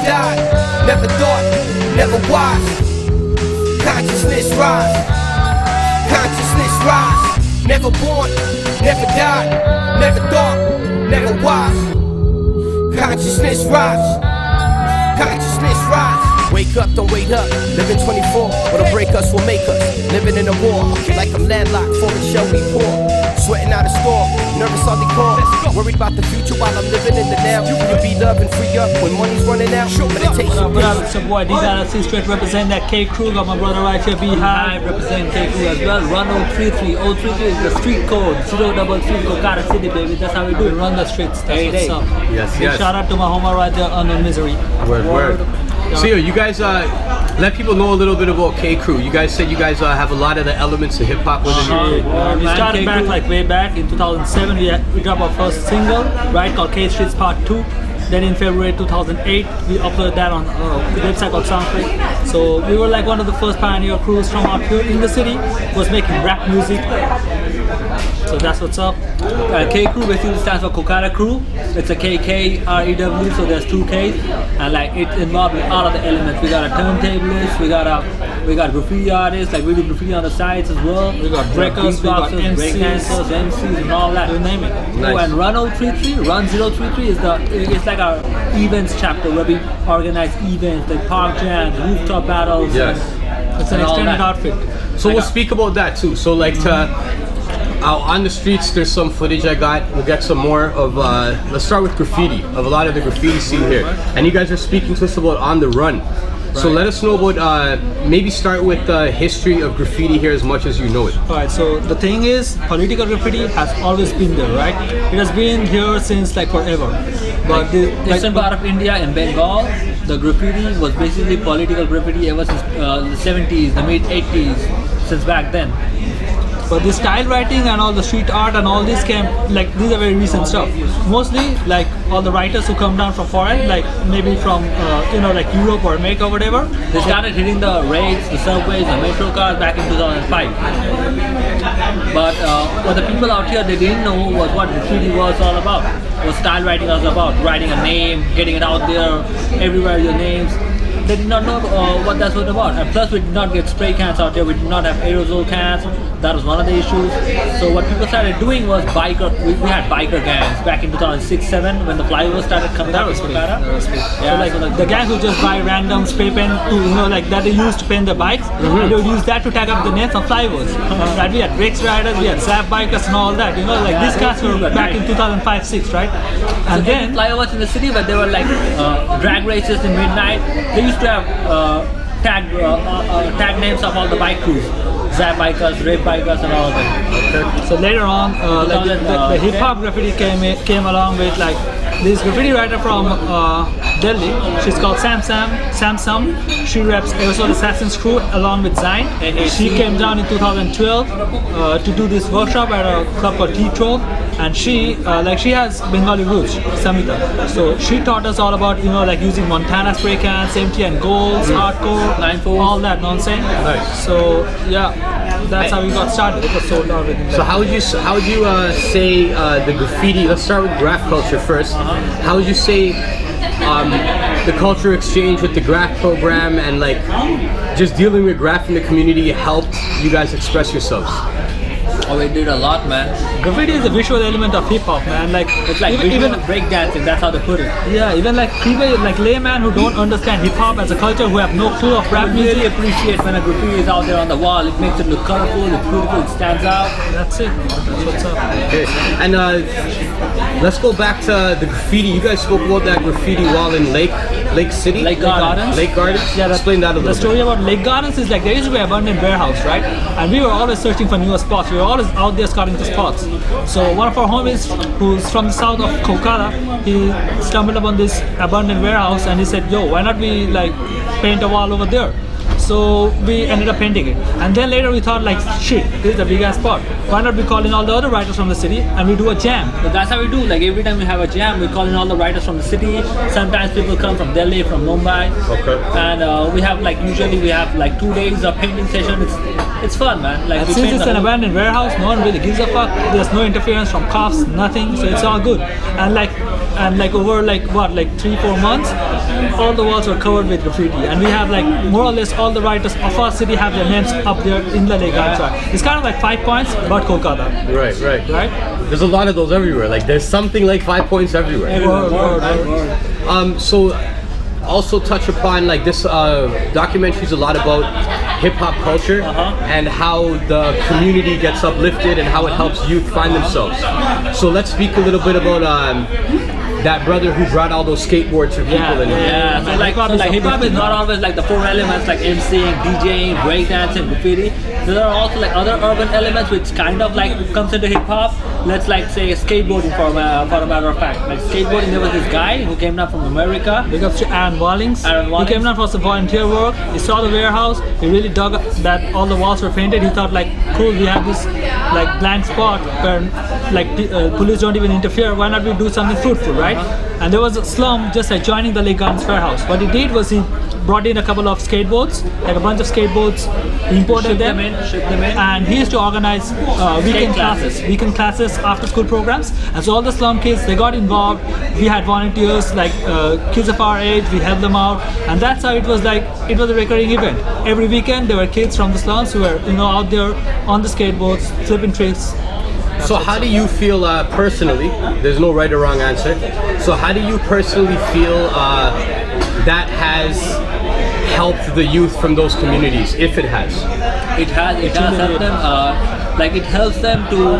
died, never thought, never wise. Consciousness rise, consciousness rise. Never born, never died, never thought, never wise. Consciousness rise, consciousness rise. Wake up, don't wait up, living 24. What'll break us will make us, living in a war. Like I'm landlocked, forming shell we pour. Sweating out a storm, nervous on the call. Worried about the future while I'm living in the now. You can be loved and free up when money's running out. Meditation. What up, it's your boy D-Galaxy, straight represent that K Crew. Got my brother right here, Beehive, represent K Crew as well. Run 033. 033 is the street code. 033 Kolkata City, baby. That's how we do it. Run the streets. That's what's up. Yes, Big shout out to my homie right there, Unknown Misery. Word. So yo, you guys let people know a little bit about K Crew. You guys said you guys have a lot of the elements of hip hop within your crew. We started back like way back in 2007. We dropped our first single, right, called K Streets Part 2. Then in February 2008, we uploaded that on the website called SoundClick. So we were like one of the first pioneer crews from out here in the city, was making rap music. So that's what's up. K Crew basically stands for Kolkata Crew. It's a KKREW, so there's two Ks, and like it involves all of the elements. We got a turntablist, we got graffiti artists, like we do graffiti on the sides as well. We got breakers, we got MCs, and all that. You name it. Nice. Oh, and Run 033 is it's like our events chapter where we organize events like park jams, rooftop battles. Yes. It's an extended outfit. So we'll speak about that too. So like on the streets, there's some footage I got. We'll get some more of, let's start with graffiti, of a lot of the graffiti scene here. And you guys are speaking to us about On the Run. So let us know about, maybe start with the history of graffiti here as much as you know it. Alright, so the thing is, political graffiti has always been there, right? It has been here since like forever. But the eastern part of India in Bengal, the graffiti was basically political graffiti ever since the 70s, the mid 80s, since back then. But the style writing and all the street art and all this came, like these are very recent stuff. Mostly like all the writers who come down from foreign, like maybe from like Europe or America or whatever. They started hitting the rails, the subways, the metro cars back in 2005. But for the people out here, they didn't know what graffiti was all about. What style writing was about. Writing a name, getting it out there, everywhere your names. They did not know what that's what about. And plus we did not get spray cans out there, we did not have aerosol cans. That was one of the issues. So what people started doing was we had biker gangs back in 2006-07 when the flyovers started coming out in Kolkata. Yeah, so like the gangs would just buy random spray pen to, like that they used to paint their bikes. They would use that to tag up the names of flyovers. Right? We had Rex riders, we had Zap bikers and all that. Like these cars were back in 2005-06, right? And so then flyovers in the city, but they were like drag races in midnight. They used to have tag names of all the bike crews. Zap bikers, rape bikers and all of them. So later on, like the hip hop graffiti came along with like this graffiti writer from Delhi. She's called Samsam. She reps Aerosol Assassin's Crew along with Zain. She came down in 2012 to do this workshop at a club called T12, and she has Bengali roots, Samita. So she taught us all about like using Montana spray cans, empty and golds, hardcore, 9-4, all that nonsense. Nice. So yeah. That's how we got started. It was sold out with So how would you say the graffiti? Let's start with graph culture first. How would you say the culture exchange with the graph program and like just dealing with graph in the community helped you guys express yourselves? Oh, we did a lot, man. Graffiti is a visual element of hip hop, man. Like it's like even breakdancing. That's how they put it. Yeah, even like people like layman who don't understand hip hop as a culture, who have no clue of rap music. Really appreciate when a graffiti is out there on the wall. It makes it look colorful, it's beautiful, it stands out. That's it. That's what's up. Okay. And let's go back to the graffiti. You guys spoke about that graffiti wall in Lake City? Lake Gardens. Lake Gardens? Yeah, explain that a little bit. The story about Lake Gardens is like there used to be an abandoned warehouse, right? And we were always searching for newer spots. We were always out there scouting the spots. So one of our homies who's from the south of Kolkata, he stumbled upon this abandoned warehouse and he said, yo, why not we like paint a wall over there? So we ended up painting it. And then later we thought like, shit, this is a big ass spot. Why not we call in all the other writers from the city and we do a jam? So that's how we do. Like every time we have a jam, we call in all the writers from the city. Sometimes people come from Delhi, from Mumbai. Okay. And we have like, usually we have like 2 days of painting session. It's fun, man. Like and since it's an abandoned warehouse, no one really gives a fuck. There's no interference from cops, nothing. So it's all good. And like and like over like 3-4 months, all the walls were covered with graffiti, and we have like more or less all the writers of our city have their names up there in the lake. It's kind of like 5 points, but Kolkata. Right. There's a lot of those everywhere. Like there's something like 5 points everywhere. So also touch upon like this documentary is a lot about hip hop culture and how the community gets uplifted and how it helps youth find themselves. So let's speak a little bit about that brother who brought all those skateboards for people in it. Yeah, so like hip hop is not always like the 4 elements like MCing, DJing, breakdancing, graffiti. There are also like other urban elements which kind of like comes into hip hop. Let's like say skateboarding for a matter of fact. Like skateboarding, there was this guy who came down from America. Big up to Aaron Wallings. He came down for some volunteer work. He saw the warehouse. He really dug up that all the walls were painted. He thought like, cool, we have this like blank spot where like police don't even interfere. Why not we do something fruitful, right? And there was a slum just like joining the Lake Gardens warehouse. What he did was he brought in a couple of skateboards, like a bunch of skateboards. He imported them in, and he used to organize weekend classes, after school programs. And so all the slum kids, they got involved. We had volunteers like kids of our age. We helped them out, and that's how it was like. It was a recurring event. Every weekend there were kids from the slums who were out there on the skateboards, flipping tricks. So how do you feel personally? There's no right or wrong answer. So how do you personally feel that has helped the youth from those communities, if it has? It has helped them. Like it helps them to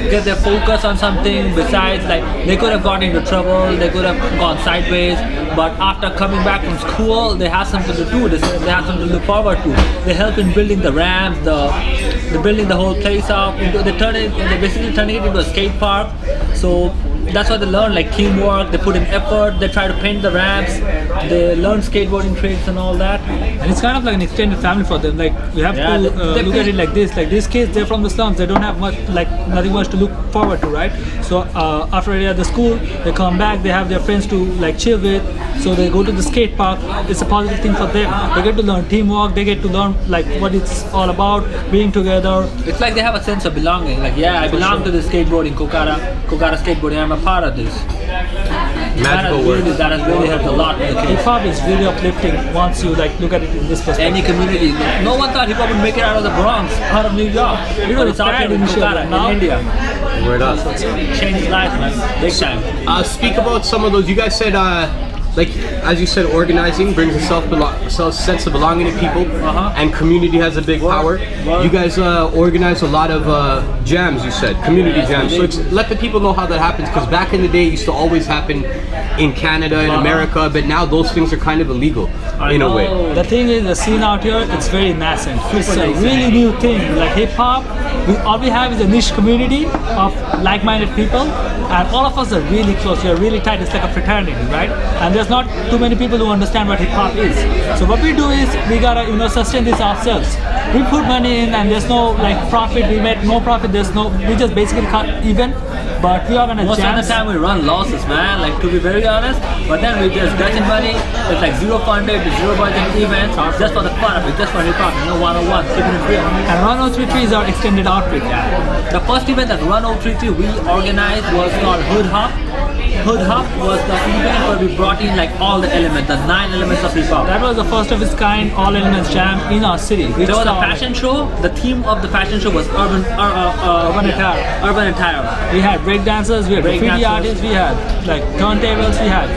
get their focus on something besides like they could have gotten into trouble, they could have gone sideways, but after coming back from school they have something to do, they have something to look forward to. They help in building the ramps, they're building the whole place up. They're basically turning it into a skate park. So that's what they learn, like teamwork, they put in effort, they try to paint the ramps, they learn skateboarding tricks and all that. And it's kind of like an extended family for them. Like we have to look at it like this. Like these kids, they're from the slums, they don't have much, like nothing much to look forward to, right? So after they're at the school, they come back, they have their friends to like chill with, so they go to the skate park. It's a positive thing for them. They get to learn teamwork, they get to learn like what it's all about, being together. It's like they have a sense of belonging. Like, yeah, I belong to this skateboarding, Kolkata skateboarding, I'm a part of this. Magical word. That has really helped a lot with the kids. Hip hop is really uplifting once you like look at it in this perspective. Any community. No one thought hip hop would make it out of the Bronx, out of New York. But it's out here in Kolkata, in India. Word up. Changed lives, man. Big time. Speak about some of those. You guys said, like as you said, organizing brings a sense of belonging to people, and community has a big power. You guys organize a lot of jams. You said community jams. So let the people know how that happens, because back in the day it used to always happen in Canada and America, but now those things are kind of illegal in a way. The thing is, the scene out here, it's very nascent. It's a really new thing. Like hip hop, all we have is a niche community of like-minded people, and all of us are really close. We are really tight. It's like a fraternity, right? And there's not too many people who understand what hip hop is. So what we do is we gotta sustain this ourselves. We put money in, and there's no like profit. We make no profit. We just basically cut even. But we are gonna most jams. of the time we run losses, man. Like to be very honest. But then we just get in money. It's like zero funded, zero budget events, just for the fun of it, just for hip hop. 101, keeping it real. And Run 033 is our extended outfit. The first event that Run 033 we organized was called Hood Hop. Hood Hop was the event where we brought in like all the elements, the 9 elements of hip hop. That was the first of its kind all elements jam in our city. There was a fashion show. The theme of the fashion show was urban attire. Urban attire. We had break dancers, we had graffiti artists, we had like turntables, we had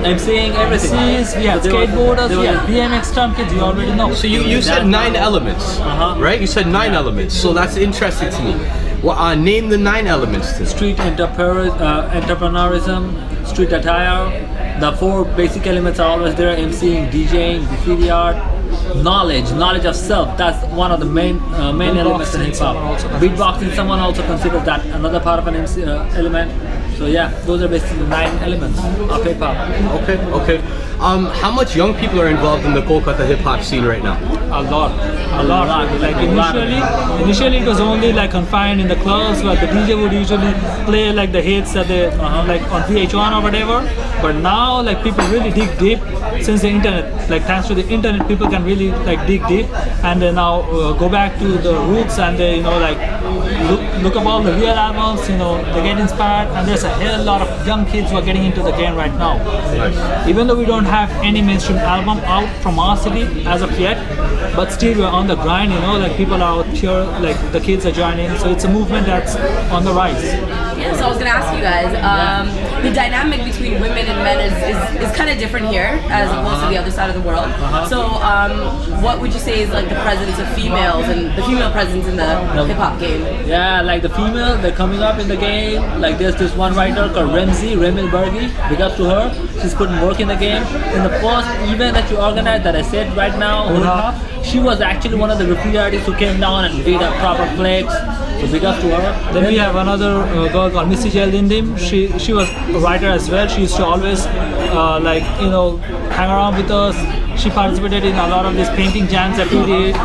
MCing, everything. MCs, we had skateboarders, we had BMX stunt kids, you already know. So you said 9 elements, right? You said 9 elements. So that's interesting to me. Well, name the 9 elements to street entrepreneurism, street attire. The 4 basic elements are always there: MCing, DJing, graffiti art, knowledge of self. That's one of the main elements in hip hop. Beatboxing, someone also considers that another part of an MC element. So yeah, those are basically the 9 elements of hip hop. Okay. How much young people are involved in the Kolkata hip hop scene right now? A lot. Like initially it was only like confined in the clubs where the DJ would usually play like the hits that they like on VH1 or whatever. But now like people really dig deep since the internet. Like thanks to the internet, people can really like dig deep, and they now go back to the roots, and they like look up all the real albums. They get inspired, and there's a hell lot of young kids who are getting into the game right now. Nice. Even though we don't have any mainstream album out from our city as of yet, but still we're on the grind, you know, like people are out here, like the kids are joining, so it's a movement that's on the rise. Yeah, so I was gonna ask you guys, the dynamic between women and men is kind of different here as opposed to the other side of the world. So what would you say is like the presence of females and the female presence in the hip hop game? Yeah, like the female, they're coming up in the game. Like there's this one writer called Remil Bergi. Big up to her. She's putting work in the game. In the first event that you organized that I said right now, she was actually one of the graffiti artists who came down and did a proper flex. So big up to her. Then we have another girl called Missy Lindim. She was a writer as well. She used to always like, you know, hang around with us. She participated in a lot of these painting jams that we did.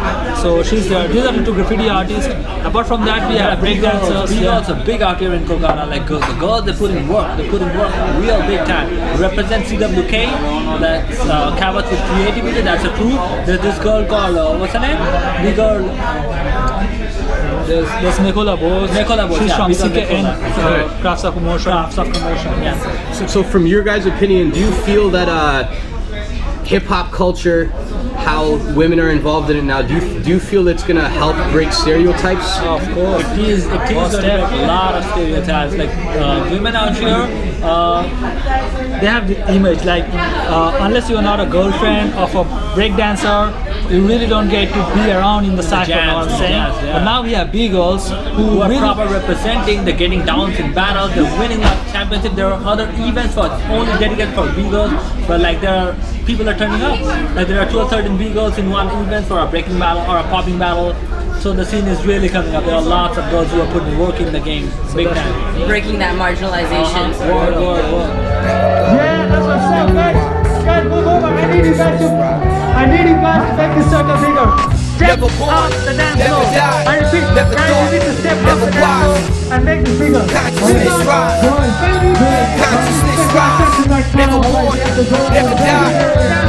So she's there. These are the two graffiti artists. Apart from that, we have breakdancers. We also big out here in Kolkata. Like the girls, they put in work. They put in work real big time. We represent CWK. That's Cabot with creativity. That's a crew. There's this girl called what's her name? The girl. There's Nicola Bose. She's from CKN, Crafts of Commotion. Yeah. So from your guys' opinion, do you feel that hip-hop culture, how women are involved in it now, do you feel it's gonna help break stereotypes? Of course, it is going to break a lot of stereotypes. Like women out here, they have the image like unless you're not a girlfriend of a breakdancer, you really don't get to be around in the cypher, you know what I'm saying? Yeah. But now we have B-girls who are really proper representing, they're getting downs in battles, they're winning a championship. There are other events for only dedicated for B-girls, but like people are turning up. Like there are 2 or 13 B-girls in one event for a breaking battle or a popping battle. So the scene is really coming up. There are lots of girls who are putting work in the game, big time. Breaking that marginalization. Word. Yeah, that's what's up, guys. Guys, move over. I need you guys to make this circle bigger. Step Never born, up the dance never floor. die, I repeat, never guys, thought, you need to step up never the dance floor and make this bigger. Consciousness rise. Consciousness rise. Never born, never die,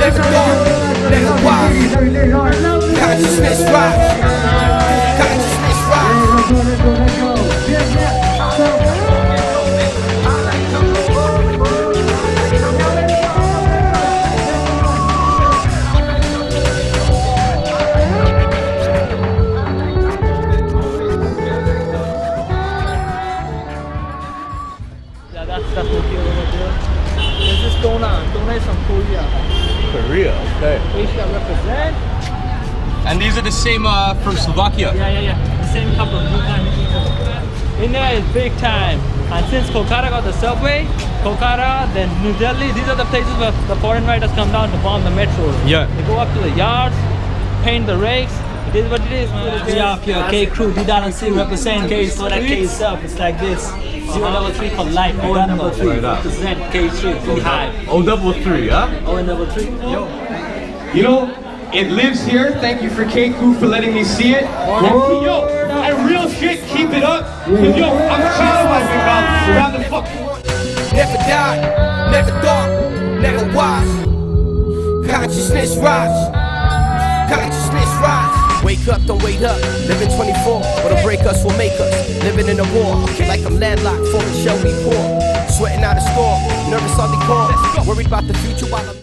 never thought, never wise. Consciousness rise. Consciousness rise. Yeah, that's the Tokyo over there. This is Dona. Dona is from Korea. Korea, okay. Asia represent. And these are the same from Slovakia? Yeah. The same couple of big time. India is big time. And since Kolkata got the subway, Kolkata, then New Delhi, these are the places where the foreign riders come down to bomb the metros. Yeah. They go up to the yards, paint the rakes. It is what it is, man. We are up here, K Crew, D-C represent K, so that K itself, it's like this. 033 for life, O3 represent K3, Beehive. O3, huh? O3. Yo. You know, it lives here. Thank you for K Crew for letting me see it. And real shit, keep it up. And yo, I'm proud of my big mouth. Around the fuck. Never die, never thought, never wise. Consciousness rise. Consciousness rise. Wake up, don't wait up. Living 24, what'll break us will make us. Living in a war, like I'm landlocked, for the show me poor. Sweating out a storm, nervous on the call. Worried about the future while I'm